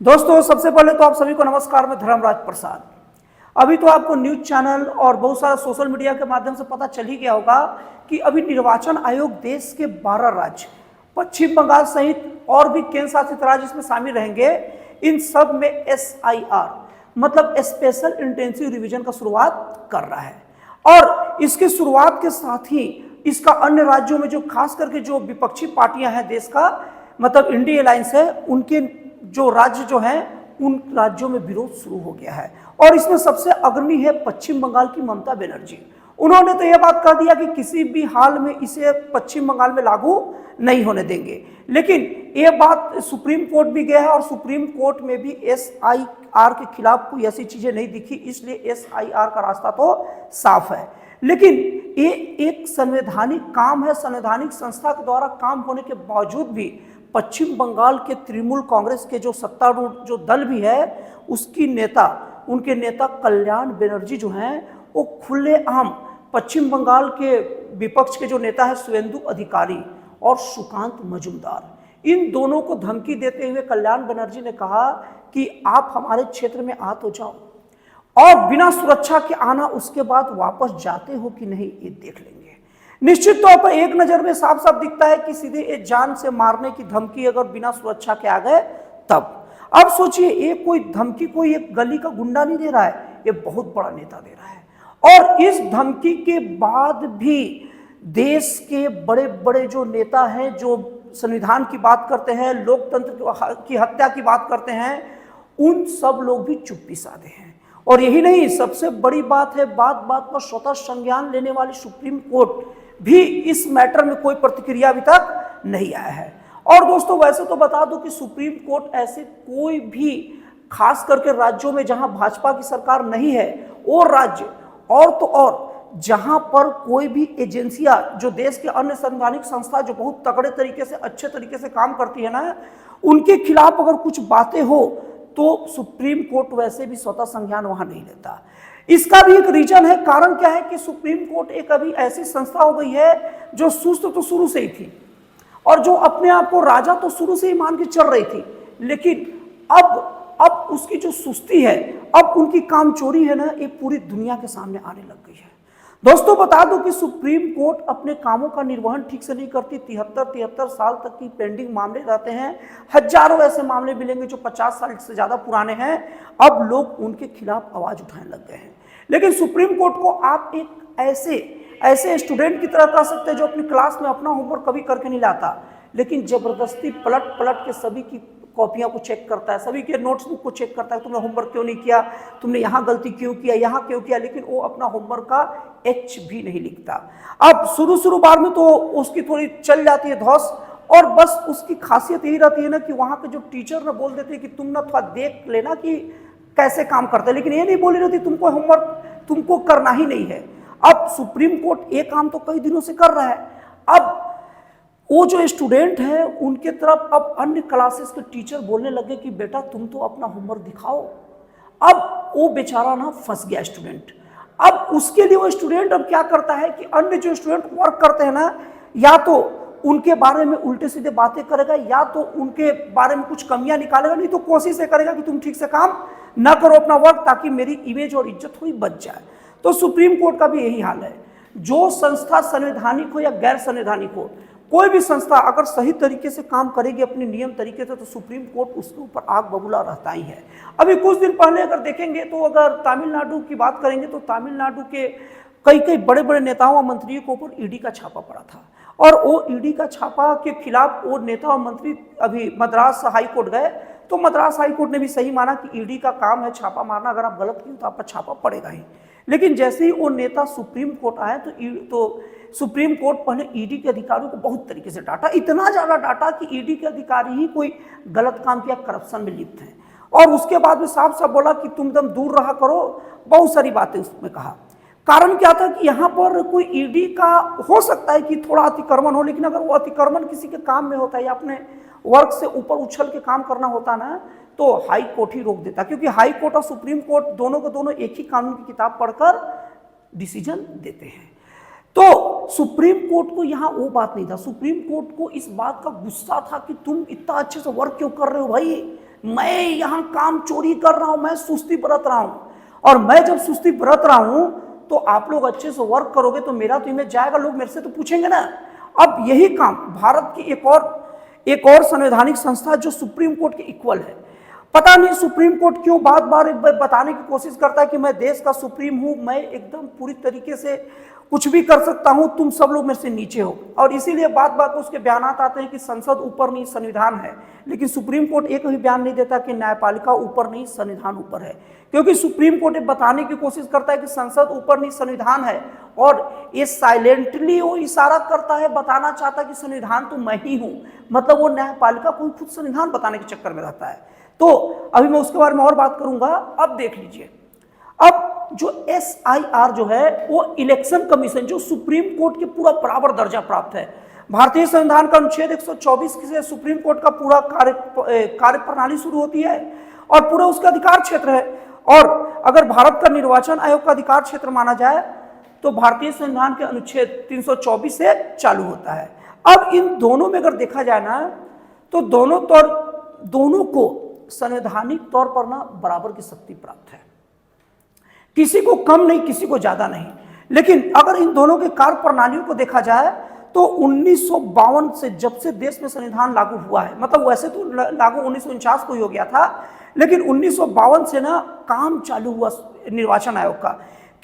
दोस्तों सबसे पहले तो आप सभी को नमस्कार। मैं धर्मराज प्रसाद। अभी तो आपको न्यूज चैनल और बहुत सारा सोशल मीडिया के माध्यम से पता चल ही गया होगा कि अभी निर्वाचन आयोग देश के 12 राज्य, पश्चिम बंगाल सहित और भी केंद्र शासित राज्य इसमें शामिल रहेंगे। इन सब में SIR मतलब स्पेशल इंटेंसिव रिवीजन का शुरुआत कर रहा है और इसकी शुरुआत के साथ ही इसका अन्य राज्यों में जो खास करके जो विपक्षी पार्टियां हैं देश का मतलब इंडिया अलायंस है, उनके जो राज्य जो हैं उन राज्यों में विरोध शुरू हो गया है। और इसमें सबसे अग्रणी है पश्चिम बंगाल की ममता बनर्जी। उन्होंने तो यह बात कह दिया कि किसी भी हाल में इसे पश्चिम बंगाल में लागू नहीं होने देंगे। लेकिन यह बात सुप्रीम कोर्ट भी गया है और सुप्रीम कोर्ट में भी SIR के खिलाफ कोई ऐसी चीजें नहीं दिखी, इसलिए SIR का रास्ता तो साफ है। लेकिन ये एक संवैधानिक काम है, संवैधानिक संस्था के द्वारा काम होने के बावजूद भी पश्चिम बंगाल के तृणमूल कांग्रेस के जो सत्तारूढ़ जो दल भी है उसकी नेता, उनके नेता कल्याण बनर्जी जो हैं वो खुलेआम पश्चिम बंगाल के विपक्ष के जो नेता है शुवेंदु अधिकारी और सुकांत मजूमदार, इन दोनों को धमकी देते हुए कल्याण बनर्जी ने कहा कि आप हमारे क्षेत्र में आ तो जाओ और बिना सुरक्षा के आना, उसके बाद वापस जाते हो कि नहीं ये देख लेंगे। निश्चित तौर पर एक नजर में साफ साफ दिखता है कि सीधे एक जान से मारने की धमकी अगर बिना सुरक्षा के आ गए तब। अब सोचिए ये कोई धमकी कोई एक गली का गुंडा नहीं दे रहा है, ये बहुत बड़ा नेता दे रहा है। और इस धमकी के बाद भी देश के बड़े बड़े जो नेता हैं जो संविधान की बात करते हैं, लोकतंत्र की हत्या की बात करते हैं, उन सब लोग भी चुप्पी साधे हैं। और यही नहीं, सबसे बड़ी बात है, बात बात पर स्वतः संज्ञान लेने वाली सुप्रीम कोर्ट भी इस मैटर में कोई प्रतिक्रिया अभी तक नहीं आया है। और दोस्तों वैसे तो बता दूं कि सुप्रीम कोर्ट ऐसे कोई भी खास करके राज्यों में जहां भाजपा की सरकार नहीं है और राज्य और तो और जहां पर कोई भी एजेंसियां जो देश के अन्य संवैधानिक संस्था जो बहुत तगड़े तरीके से अच्छे तरीके से काम करती है ना, उनके खिलाफ अगर कुछ बातें हो तो सुप्रीम कोर्ट वैसे भी स्वतः संज्ञान वहां नहीं लेता। इसका भी एक रीजन है, कारण क्या है कि सुप्रीम कोर्ट एक अभी ऐसी संस्था हो गई है जो सुस्त तो शुरू से ही थी और जो अपने आप को राजा तो शुरू से ही मान के चल रही थी, लेकिन अब उसकी जो सुस्ती है, अब उनकी कामचोरी है ना, ये पूरी दुनिया के सामने आने लग गई है। दोस्तों बता दूं कि सुप्रीम कोर्ट अपने कामों का निर्वहन ठीक से नहीं करती। 73 साल तक की पेंडिंग मामले रहते हैं। हजारों ऐसे मामले मिलेंगे जो 50 साल से ज्यादा पुराने हैं। अब लोग उनके खिलाफ आवाज उठाने लग गए हैं। लेकिन सुप्रीम कोर्ट को आप एक ऐसे स्टूडेंट की तरह कह सकते हैं जो अपनी क्लास में अपना होमवर्क कभी करके नहीं लाता, लेकिन जबरदस्ती पलट पलट के सभी की कॉपियां को चेक करता है, सभी के नोट्सबुक को चेक करता है, तुमने होमवर्क क्यों नहीं किया, तुमने यहाँ गलती क्यों किया, यहाँ क्यों किया, लेकिन वो अपना होमवर्क का H भी नहीं लिखता। अब शुरू बार में तो उसकी थोड़ी चल जाती है धौस, और बस उसकी खासियत यही रहती है ना कि वहाँ के जो टीचर ना बोल देते हैं कि तुम ना थोड़ा देख लेना कि कैसे काम करते हैं, लेकिन ये नहीं बोली रहती तुमको होमवर्क तुमको करना ही नहीं है। अब सुप्रीम कोर्ट ये काम तो कई दिनों से कर रहा है। अब वो जो स्टूडेंट है उनके तरफ अब अन्य क्लासेस के टीचर बोलने लगे कि बेटा तुम तो अपना होमवर्क दिखाओ। अब वो बेचारा ना फंस गया स्टूडेंट। अब उसके लिए वो स्टूडेंट अब क्या करता है कि अन्य जो स्टूडेंट वर्क करते हैं ना, या तो उनके बारे में उल्टे सीधे बातें करेगा या तो उनके बारे में कुछ कमियां निकालेगा, नहीं तो कोशिश करेगा कि तुम ठीक से काम ना करो अपना वर्क, ताकि मेरी इमेज और इज्जत हुई बच जाए। तो सुप्रीम कोर्ट का भी यही हाल है। जो संस्था संवैधानिक हो या गैर संवैधानिक हो, कोई भी संस्था अगर सही तरीके से काम करेगी अपने नियम तरीके से, तो सुप्रीम कोर्ट उसके ऊपर आग बबूला रहता ही है। अभी कुछ दिन पहले अगर देखेंगे तो अगर तमिलनाडु की बात करेंगे तो तमिलनाडु के कई बड़े बड़े नेताओं और मंत्रियों के ऊपर ईडी का छापा पड़ा था, और वो ईडी का छापा के खिलाफ वो नेता और मंत्री अभी मद्रास हाई कोर्ट गए, तो मद्रास हाई कोर्ट ने भी सही माना कि ईडी का काम है छापा मारना, अगर आप गलत किए तो आप पर छापा पड़ेगा ही। लेकिन जैसे ही वो नेता सुप्रीम कोर्ट आए तो सुप्रीम कोर्ट पहले ईडी के अधिकारियों को बहुत तरीके से डांटा, इतना ज्यादा डांटा कि ईडी के अधिकारी ही कोई गलत काम किया, करप्शन में लिप्त हैं, और उसके बाद में साफ साफ बोला कि तुम दम दूर रहा करो, बहुत सारी बातें उसमें कहा। कारण क्या था कि यहाँ पर कोई ईडी का हो सकता है कि थोड़ा अतिक्रमण हो, लेकिन अगर वो अतिक्रमण किसी के काम में होता है या अपने वर्क से ऊपर उछल के काम करना होता ना, तो हाई कोर्ट ही रोक देता, क्योंकि हाई कोर्ट और सुप्रीम कोर्ट दोनों को दोनों एक ही कानून की किताब पढ़कर डिसीजन देते हैं। तो सुप्रीम कोर्ट को यहां वो बात नहीं था। सुप्रीम कोर्ट को इस बात का गुस्सा था कि तुम इतना अच्छे से वर्क क्यों कर रहे हो भाई, मैं यहाँ काम चोरी कर रहा हूं, मैं सुस्ती बरत रहा हूं, और मैं जब सुस्ती बरत रहा हूं तो आप लोग अच्छे से वर्क करोगे तो मेरा तो इमेज जाएगा, लोग मेरे से तो पूछेंगे ना। अब यही काम भारत की एक और संवैधानिक संस्था जो सुप्रीम कोर्ट के इक्वल है, पता नहीं सुप्रीम कोर्ट क्यों बार बार बताने की कोशिश करता है कि मैं देश का सुप्रीम हूं, मैं एकदम पूरी तरीके से कुछ भी कर सकता हूं, तुम सब लोग मेरे से नीचे हो। और इसीलिए बात बात पर उसके बयानात आते हैं कि संसद ऊपर नहीं संविधान है, लेकिन सुप्रीम कोर्ट एक भी बयान नहीं देता कि न्यायपालिका ऊपर नहीं संविधान ऊपर है, क्योंकि सुप्रीम कोर्ट बताने की कोशिश करता है कि संसद ऊपर नहीं संविधान है, और ये साइलेंटली वो इशारा करता है, बताना चाहता है कि संविधान तो मैं ही हूं, मतलब वो न्यायपालिका कोई खुद संविधान बताने के चक्कर में रहता है। तो अभी मैं उसके बारे में और बात करूंगा। अब देख लीजिए, अब जो SIR जो है वो इलेक्शन कमीशन जो सुप्रीम कोर्ट के पूरा बराबर दर्जा प्राप्त है, भारतीय संविधान का अनुच्छेद 124 से सुप्रीम कोर्ट का पूरा कार्य प्रणाली शुरू होती है और पूरा उसका अधिकार क्षेत्र है। और अगर भारत का निर्वाचन आयोग का अधिकार क्षेत्र माना जाए तो भारतीय संविधान के अनुच्छेद 324 से चालू होता है। अब इन दोनों में अगर देखा जाए ना तो दोनों को संवैधानिक तौर पर ना बराबर की शक्ति प्राप्त है, किसी को कम नहीं किसी को ज्यादा नहीं। लेकिन अगर इन दोनों के कार्य प्रणालियों को देखा जाए तो 1952 से जब से देश में संविधान लागू हुआ है, मतलब वैसे तो लागू 1949 को ही हो गया था, लेकिन 1952 से ना काम चालू हुआ निर्वाचन आयोग का।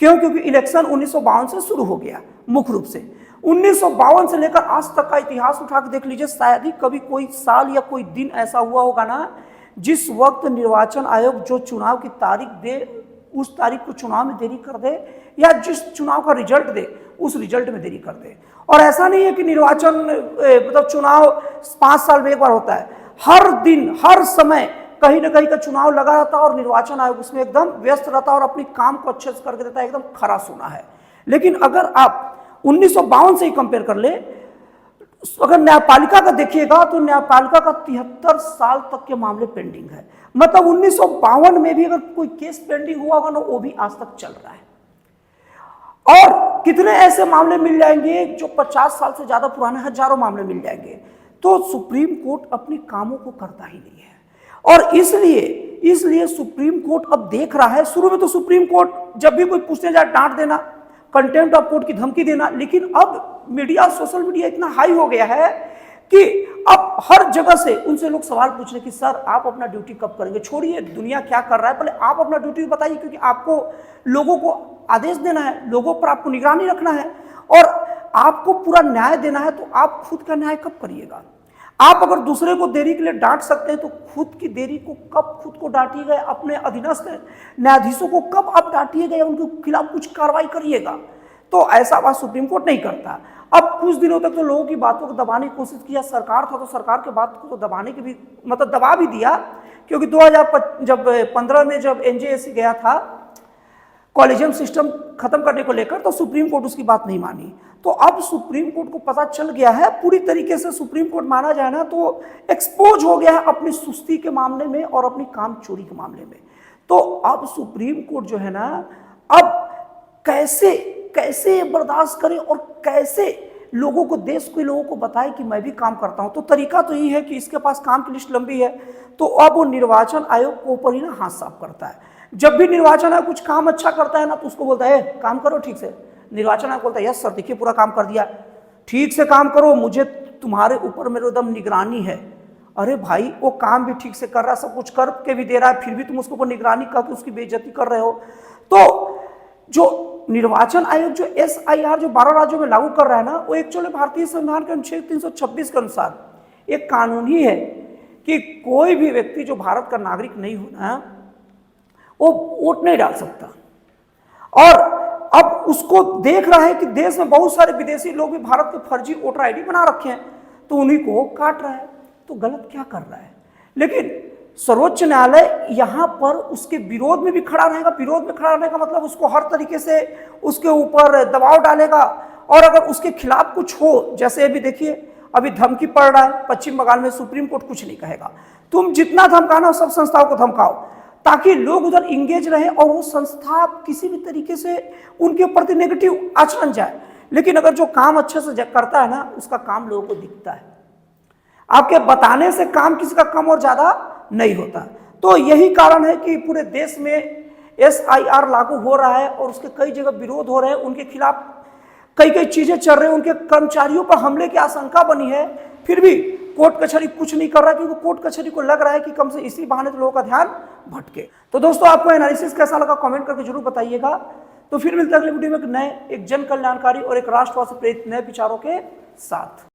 क्यों? क्योंकि इलेक्शन 1952 से शुरू हो गया मुख्य रूप से। 1952 से लेकर आज तक का इतिहास उठा के देख लीजिए, शायद ही कभी कोई साल या कोई दिन ऐसा हुआ होगा ना जिस वक्त निर्वाचन आयोग जो चुनाव की तारीख दे उस तारीख को चुनाव में देरी कर दे, या जिस चुनाव का रिजल्ट दे उस रिजल्ट में देरी कर दे। और ऐसा नहीं है कि निर्वाचन मतलब चुनाव 5 साल में एक बार होता है, हर दिन हर समय कहीं ना कहीं का चुनाव लगा रहता है और निर्वाचन आयोग उसमें एकदम व्यस्त रहता है और अपनी काम को अच्छे से करके देता है, एकदम खरा सोना है। लेकिन अगर आप 1952 से ही कंपेयर कर ले, अगर न्यायपालिका का देखिएगा तो न्यायपालिका का 73 साल तक के मामले पेंडिंग है, मतलब 1952 में भी अगर कोई केस पेंडिंग हुआ होगा ना वो भी आज तक चल रहा है। और कितने ऐसे मामले मिल जाएंगे जो 50 साल से ज्यादा पुराने, हजारों मामले मिल जाएंगे। तो सुप्रीम कोर्ट अपने कामों को करता ही नहीं है, और इसलिए सुप्रीम कोर्ट अब देख रहा है। शुरू में तो सुप्रीम कोर्ट जब भी कोई पूछने जाए डांट देना, कंटेम्प्ट ऑफ कोर्ट की धमकी देना, लेकिन अब मीडिया, सोशल मीडिया इतना हाई हो गया है कि अब हर जगह से उनसे लोग सवाल पूछ रहे कि सर आप अपना ड्यूटी कब करेंगे, छोड़िए दुनिया क्या कर रहा है, पहले आप अपना ड्यूटी बताइए, क्योंकि आपको लोगों को आदेश देना है, लोगों पर आपको निगरानी रखना है और आपको पूरा न्याय देना है। तो आप खुद का न्याय कब करिएगा? आप अगर दूसरे को देरी के लिए डांट सकते हैं तो खुद की देरी को कब खुद को डांटिएगा? अपने अधीनस्थ न्यायाधीशों को कब आप डांटिएगा या उनके खिलाफ कुछ कार्रवाई करिएगा? तो ऐसा बात सुप्रीम कोर्ट नहीं करता। अब कुछ दिनों तक तो लोगों की बातों को दबाने की कोशिश किया, सरकार था तो सरकार के बात को तो दबाने की भी मतलब दबा भी दिया, क्योंकि 2015 में जब NJSC गया था कॉलेजियम सिस्टम खत्म करने को लेकर, तो सुप्रीम कोर्ट उसकी बात नहीं मानी। तो अब सुप्रीम कोर्ट को पता चल गया है, पूरी तरीके से सुप्रीम कोर्ट माना जाए ना तो एक्सपोज हो गया है अपनी सुस्ती के मामले में और अपनी काम चोरी के मामले में। तो अब सुप्रीम कोर्ट जो है ना, अब कैसे बर्दाश्त करे और कैसे लोगों को, देश के लोगों को बताए कि मैं भी काम करता हूं। तो तरीका तो यही है कि इसके पास काम की लिस्ट लंबी है, तो अब वो निर्वाचन आयोग के ऊपर ही ना हाथ साफ करता है। जब भी निर्वाचन आयोग कुछ काम अच्छा करता है ना तो उसको बोलता है काम करो ठीक से। निर्वाचन आयोग बोलता है यस सर देखिए पूरा काम कर दिया, ठीक से काम करो, मुझे तुम्हारे ऊपर मेरे एकदम निगरानी है। अरे भाई वो काम भी ठीक से कर रहा है, सब कुछ कर के भी दे रहा है, फिर भी तुम उसके ऊपर निगरानी करके उसकी बेइज्जती कर रहे हो। तो जो निर्वाचन आयोग जो SIR जो 12 राज्यों में लागू कर रहा है ना, वो एक्चुअली भारतीय संविधान के अनुच्छेद 326 के अनुसार एक कानून ही है कि कोई भी व्यक्ति जो भारत का नागरिक नहीं होना वो वोट नहीं डाल सकता। और अब उसको देख रहा है कि देश में बहुत सारे विदेशी लोग भी भारत के फर्जी वोटर ID बना रखे हैं, तो उन्हीं को काट रहा है। तो गलत क्या कर रहा है? लेकिन सर्वोच्च न्यायालय यहाँ पर उसके विरोध में भी खड़ा रहेगा। विरोध में खड़ा रहने का मतलब उसको हर तरीके से उसके ऊपर दबाव डालेगा, और अगर उसके खिलाफ कुछ हो, जैसे अभी देखिए अभी धमकी पड़ रहा है पश्चिम बंगाल में, सुप्रीम कोर्ट कुछ नहीं कहेगा। तुम जितना धमकाना सब संस्थाओं को धमकाओ ताकि लोग उधर इंगेज रहे और वो संस्था किसी भी तरीके से उनके प्रति नेगेटिव आचरण जाए। लेकिन अगर जो काम अच्छे से करता है ना, उसका काम लोगों को दिखता है। आपके बताने से काम किसी का कम और ज्यादा नहीं होता। तो यही कारण है कि पूरे देश में SIR लागू हो रहा है और उसके कई जगह विरोध हो रहे हैं, उनके खिलाफ कई कई चीजें चल रही हैं, उनके कर्मचारियों पर हमले की आशंका बनी है, फिर भी कोर्ट कचहरी कुछ नहीं कर रहा, क्योंकि कोर्ट कचहरी को लग रहा है कि कम से इसी बहाने तो लोगों का ध्यान भटके। तो दोस्तों, आपको एनालिसिस कैसा लगा कमेंट करके जरूर बताइएगा। तो फिर मिलते हैं अगले वीडियो में एक नए, एक जन कल्याणकारी और एक राष्ट्रवाद से प्रेरित नए विचारों के साथ।